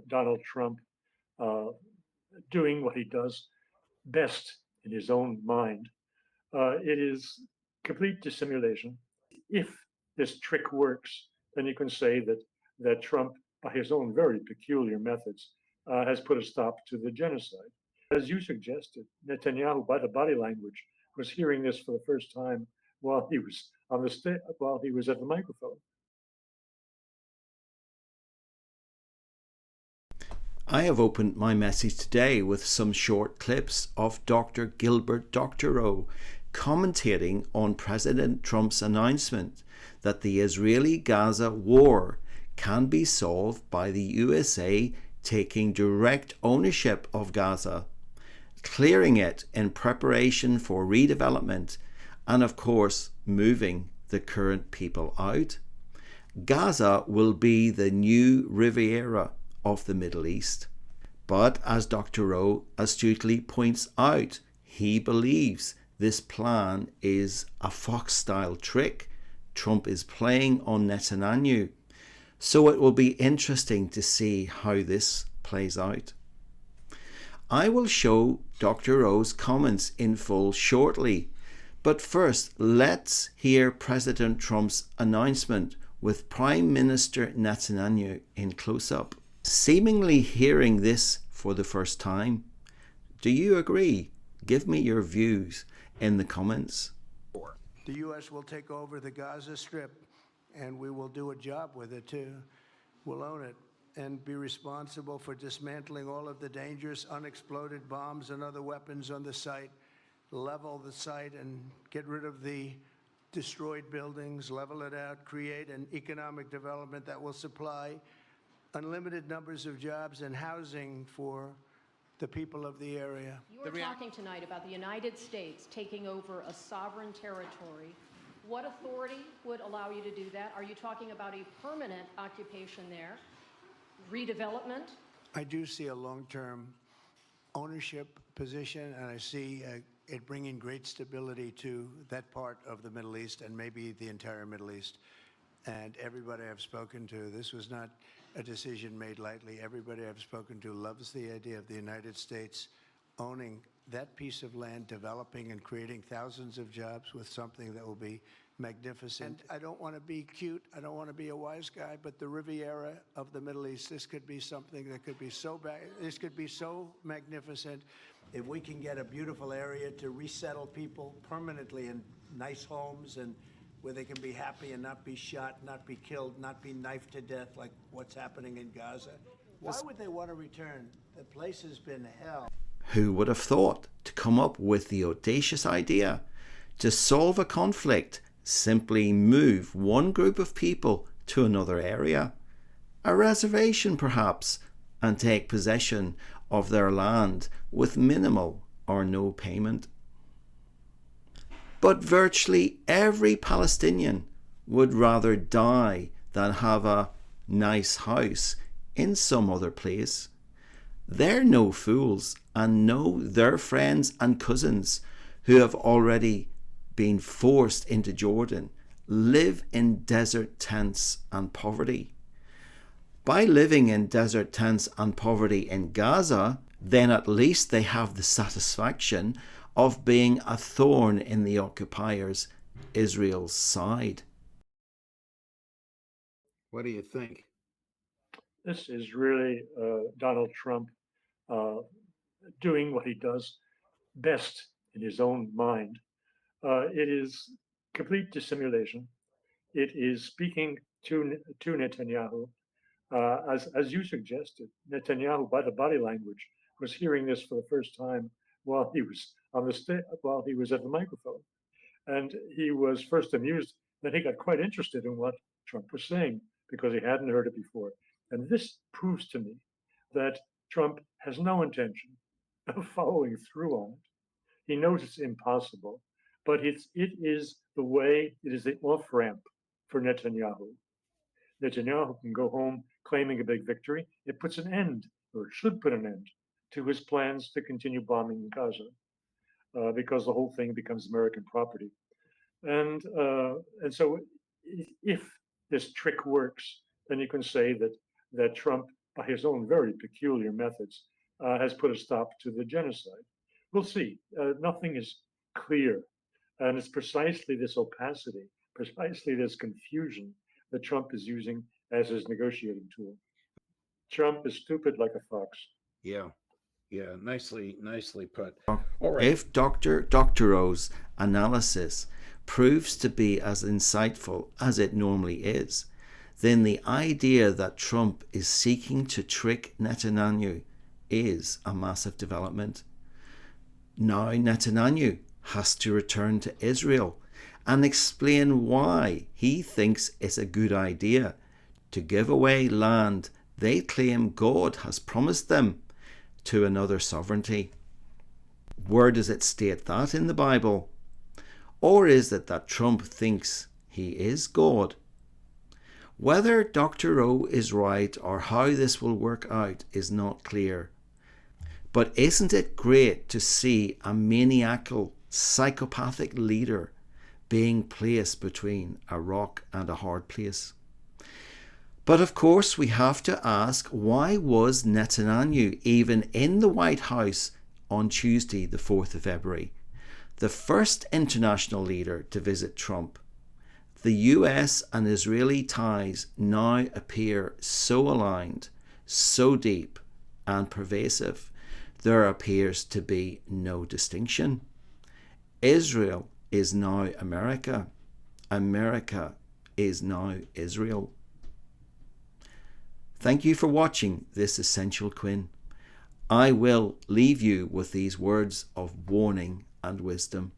Donald Trump uh, doing what he does best in his own mind. It is complete dissimulation. If this trick works, then you can say that Trump, by his own very peculiar methods, has put a stop to the genocide. As you suggested, Netanyahu, by the body language, was hearing this for the first time while he was while he was at the microphone. I have opened my message today with some short clips of Dr. Gilbert Doctorow commentating on President Trump's announcement that the Israeli-Gaza war can be solved by the USA taking direct ownership of Gaza, clearing it in preparation for redevelopment, and of course moving the current people out. Gaza will be the new Riviera of the Middle East. But as Doctorow astutely points out, he believes this plan is a Fox-style trick Trump is playing on Netanyahu. So it will be interesting to see how this plays out. I will show Doctorow's comments in full shortly, but first let's hear President Trump's announcement with Prime Minister Netanyahu in close-up. Seemingly hearing this for the first time. Do you agree? Give me your views in the comments. The U.S. will take over the Gaza Strip, and we will do a job with it too. We'll own it and be responsible for dismantling all of the dangerous unexploded bombs and other weapons on the site, level the site and get rid of the destroyed buildings, level it out, create an economic development that will supply unlimited numbers of jobs and housing for the people of the area. You are talking tonight about the United States taking over a sovereign territory. What authority would allow you to do that? Are you talking about a permanent occupation there? Redevelopment? I do see a long-term ownership position, and I see it bringing great stability to that part of the Middle East and maybe the entire Middle East. And everybody I've spoken to, this was not a decision made lightly. Everybody I've spoken to loves the idea of the United States owning that piece of land, developing and creating thousands of jobs with something that will be magnificent. And I don't want to be cute. I don't want to be a wise guy, but the Riviera of the Middle East, this could be something that could be so this could be so magnificent. If we can get a beautiful area to resettle people permanently in nice homes and where they can be happy and not be shot, not be killed, not be knifed to death like what's happening in Gaza. Why would they want to return? The place has been hell. Who would have thought to come up with the audacious idea to solve a conflict, simply move one group of people to another area, a reservation perhaps, and take possession of their land with minimal or no payment? But virtually every Palestinian would rather die than have a nice house in some other place. They're no fools and know their friends and cousins who have already been forced into Jordan live in desert tents and poverty. By living in desert tents and poverty in Gaza, then at least they have the satisfaction of being a thorn in the occupiers, Israel's side. What do you think? This is really Donald Trump doing what he does best in his own mind. It is complete dissimulation. It is speaking to Netanyahu, as you suggested. Netanyahu, by the body language, was hearing this for the first time while he was while he was at the microphone, and he was first amused. Then he got quite interested in what Trump was saying because he hadn't heard it before. And this proves to me that Trump has no intention of following through on it. He knows it's impossible, but it is the way, it is the off ramp for Netanyahu. Netanyahu can go home claiming a big victory. It puts an end, or it should put an end, to his plans to continue bombing Gaza, because the whole thing becomes American property. And so, if this trick works, then you can say that Trump, by his own very peculiar methods, has put a stop to the genocide. We'll see. Nothing is clear. And it's precisely this opacity, precisely this confusion that Trump is using as his negotiating tool. Trump is stupid like a fox. Yeah. Yeah. Nicely put. All right. If Dr. Doctorow's analysis proves to be as insightful as it normally is, then the idea that Trump is seeking to trick Netanyahu is a massive development. Now Netanyahu has to return to Israel and explain why he thinks it's a good idea to give away land they claim God has promised them to another sovereignty. Where does it state that in the Bible? Or is it that Trump thinks he is God? Whether Doctorow is right or how this will work out is not clear. But isn't it great to see a maniacal, psychopathic leader being placed between a rock and a hard place? But of course we have to ask, why was Netanyahu even in the White House on Tuesday the 4th of February, the first international leader to visit Trump? The US and Israeli ties now appear so aligned, so deep and pervasive, there appears to be no distinction. Israel is now America. America is now Israel. Thank you for watching this Essential Quinn. I will leave you with these words of warning and wisdom.